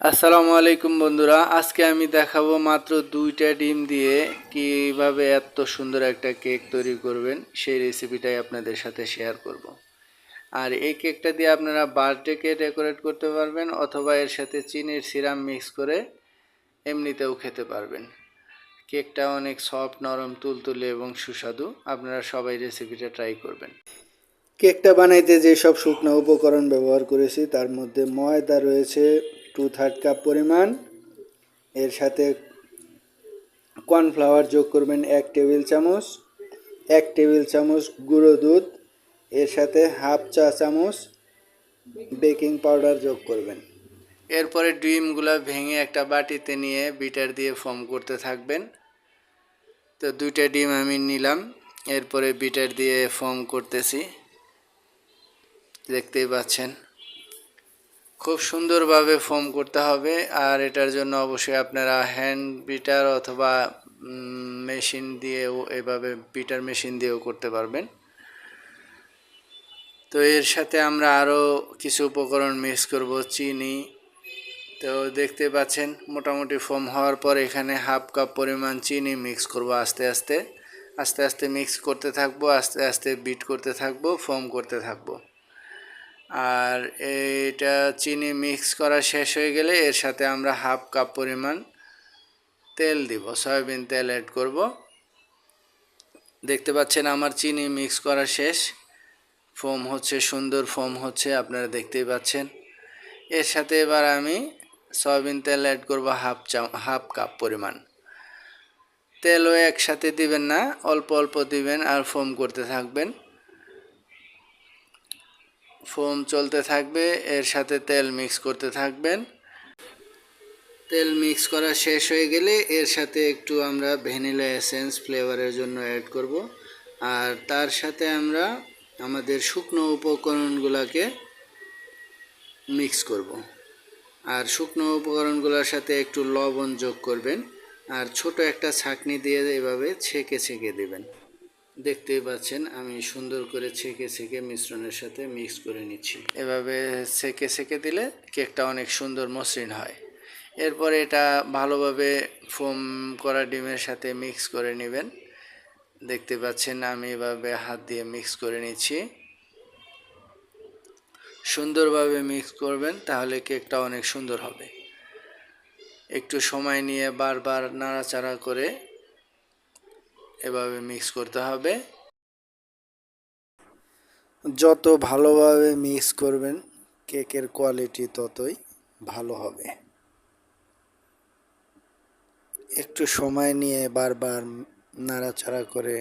আসসালামু আলাইকুম বন্ধুরা, আজকে আমি দেখাবো মাত্র 2টা ডিম দিয়ে কিভাবে এত সুন্দর একটা কেক তৈরি করবেন সেই রেসিপিটাই আপনাদের সাথে শেয়ার করব। আর এই কেকটা দিয়ে আপনারা বার্থডেকে ডেকোরেট করতে পারবেন অথবা এর সাথে চিনির সিরাপ মিক্স করে এমনিতেও খেতে পারবেন। কেকটা অনেক সফট, নরম, তুলতুলে এবং সুস্বাদু। আপনারা সবাই রেসিপিটা ট্রাই করবেন। কেকটা বানাইতে যেসব শুকনো উপকরণ ব্যবহার করেছি তার মধ্যে ময়দা রয়েছে 2/3 কাপ পরিমাণ। এর সাথে কর্নফ্লাওয়ার যোগ করবেন 1 টেবিল চামচ, 1 টেবিল চামচ গুঁড়ো দুধ, এর সাথে হাফ চা চামচ বেকিং পাউডার যোগ করবেন। এরপরে ডিমগুলো ভেঙে একটা বাটিতে নিয়ে বিটার দিয়ে ফর্ম করতে থাকবেন। তো 2টা ডিম আমি নিলাম, এরপরে বিটার দিয়ে ফর্ম করতেছি, দেখতেই পাচ্ছেন। খুব সুন্দরভাবে ফর্ম করতে হবে, আর এটার জন্য অবশ্যই আপনারা হ্যান্ড বিটার অথবা মেশিন দিয়েও, এভাবে বিটার মেশিন দিয়েও করতে পারবেন। তো এর সাথে আমরা আরও কিছু উপকরণ মিক্স করব, চিনি। তো দেখতে পাচ্ছেন মোটামুটি ফর্ম হওয়ার পর এখানে হাফ কাপ পরিমাণ চিনি মিক্স করব। আস্তে আস্তে আস্তে আস্তে মিক্স করতে থাকবো, আস্তে আস্তে বিট করতে থাকবো, ফর্ম করতে থাকবো। আর এটা চিনি মিক্স করা শেষ হয়ে গেলে এর সাথে আমরা হাফ কাপ পরিমাণ তেল দিব, সয়াবিন তেল অ্যাড করব। দেখতে পাচ্ছেন আমার চিনি মিক্স করা শেষ, ফোম হচ্ছে, সুন্দর ফোম হচ্ছে, আপনারা দেখতেই পাচ্ছেন। এর সাথে এবার আমি সয়াবিন তেল অ্যাড করব হাফ কাপ পরিমাণ। তেলও একসাথে দিবেন না, অল্প অল্প দিবেন আর ফোম করতে থাকবেন। ফোম চলতে থাকবে, এর সাথে তেল মিক্স করতে থাকবেন। তেল মিক্স করা শেষ হয়ে গেলে এর সাথে একটু আমরা ভ্যানিলা এসেন্স ফ্লেভারের জন্য অ্যাড করব। আর তার সাথে আমরা আমাদের শুকনো উপকরণগুলোকে মিক্স করব। আর শুকনো উপকরণগুলোর সাথে একটু লবণ যোগ করবেন, আর ছোট একটা ছাঁকনি দিয়ে এভাবে ছেঁকে ছেঁকে দেবেন। দেখতেই পাচ্ছেন আমি সুন্দর করে ছেঁকে ছেঁকে মিশ্রণের সাথে মিক্স করে নিচ্ছি। এভাবে ছেঁকে ছেঁকে দিলে কেকটা অনেক সুন্দর মসৃণ হয়। এরপরে এটা ভালোভাবে ফোম করা ডিমের সাথে মিক্স করে নেবেন। দেখতে পাচ্ছেন আমি এভাবে হাত দিয়ে মিক্স করে নিচ্ছি। সুন্দরভাবে মিক্স করবেন, তাহলে কেকটা অনেক সুন্দর হবে। একটু সময় নিয়ে বারবার নাড়াচাড়া করে এভাবে মিক্স করতে হবে। যত ভালোভাবে মিক্স করবেন কেকের কোয়ালিটি ততই ভালো হবে। একটু সময় নিয়ে বারবার নাড়াচাড়া করে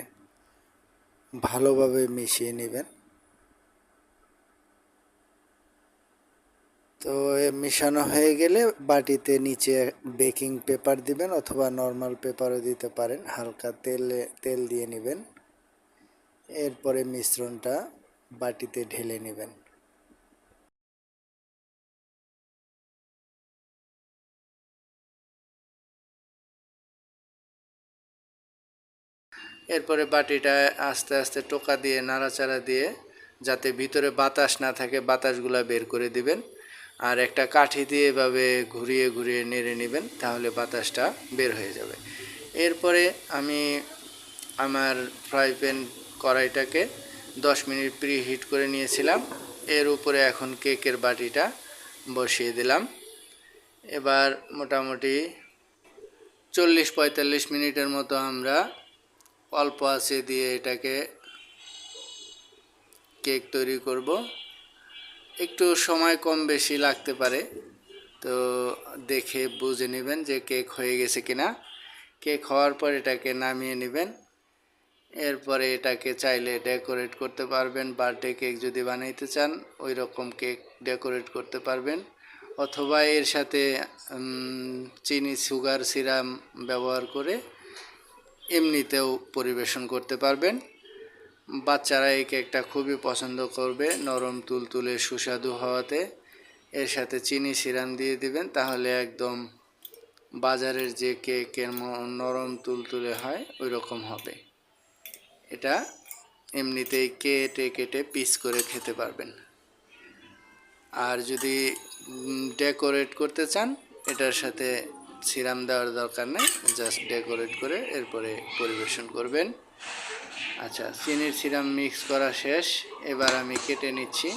ভালোভাবে মিশিয়ে নেবেন। তো মেশানো হয়ে গেলে বাটিতে নিচে বেকিং পেপার দিবেন অথবা নর্মাল পেপারও দিতে পারেন, হালকা তেল দিয়ে নেবেন। এরপরে মিশ্রণটা বাটিতে ঢেলে নেবেন। এরপরে বাটিটা আস্তে আস্তে টোকা দিয়ে নাড়াচাড়া দিয়ে, যাতে ভিতরে বাতাস না থাকে, বাতাসগুলো বের করে দিবেন। আর একটা কাঠি দিয়ে এভাবে ঘুরিয়ে ঘুরিয়ে নেড়ে নেবেন, তাহলে বাতাসটা বের হয়ে যাবে। এরপরে আমি আমার ফ্রাই প্যান কড়াইটাকে 10 মিনিট প্রি হিট করে নিয়েছিলাম। এর উপরে এখন কেকের বাটিটা বসিয়ে দিলাম। এবার মোটামুটি 40-45 মিনিটের মতো আমরা অল্প আঁচে দিয়ে এটাকে কেক তৈরি করব। একটু সময় কম বেশি লাগতে পারে, তো দেখে বুঝে নেবেন যে কেক হয়ে গেছে কিনা। কেক হওয়ার পর এটাকে নামিয়ে নেবেন। এরপরে এটাকে চাইলে ডেকোরেট করতে পারবেন। বার্থডে কেক যদি বানাইতে চান ওই রকম কেক ডেকোরেট করতে পারবেন, অথবা এর সাথে চিনি, সুগার, সিরাপ ব্যবহার করে এমনিতেও পরিবেশন করতে পারবেন। বাচ্চারা এই কেকটা খুবই পছন্দ করবে, নরম তুলতুলে সুস্বাদু হওয়াতে। এর সাথে চিনি সিরাপ দিয়ে দিবেন, তাহলে একদম বাজারের যে কেকের নরম তুলতুলে হয় ওই রকম হবে। এটা এমনিতেই কেটে কেটে পিস করে খেতে পারবেন। আর যদি ডেকোরেট করতে চান, এটার সাথে সিরাম দেওয়ার দরকার নেই, জাস্ট ডেকোরেট করে এরপরে পরিবেশন করবেন। আচ্ছা, চিনির সিরাম মিক্স করা শেষ, এবার আমি কেটে নিচ্ছি।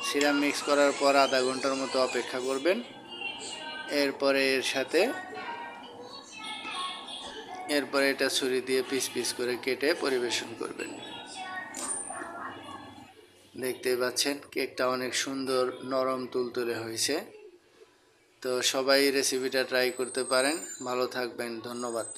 সিরাম মিক্স করার পর আধা ঘন্টার মতো অপেক্ষা করবেন। এরপরে এটা ছুরি দিয়ে পিস পিস করে কেটে পরিবেশন করবেন। দেখতেই পাচ্ছেন কেকটা অনেক সুন্দর নরম তুলতুলে হয়েছে। তো সবাই রেসিপিটা ট্রাই করতে পারেন। ভালো থাকবেন, ধন্যবাদ।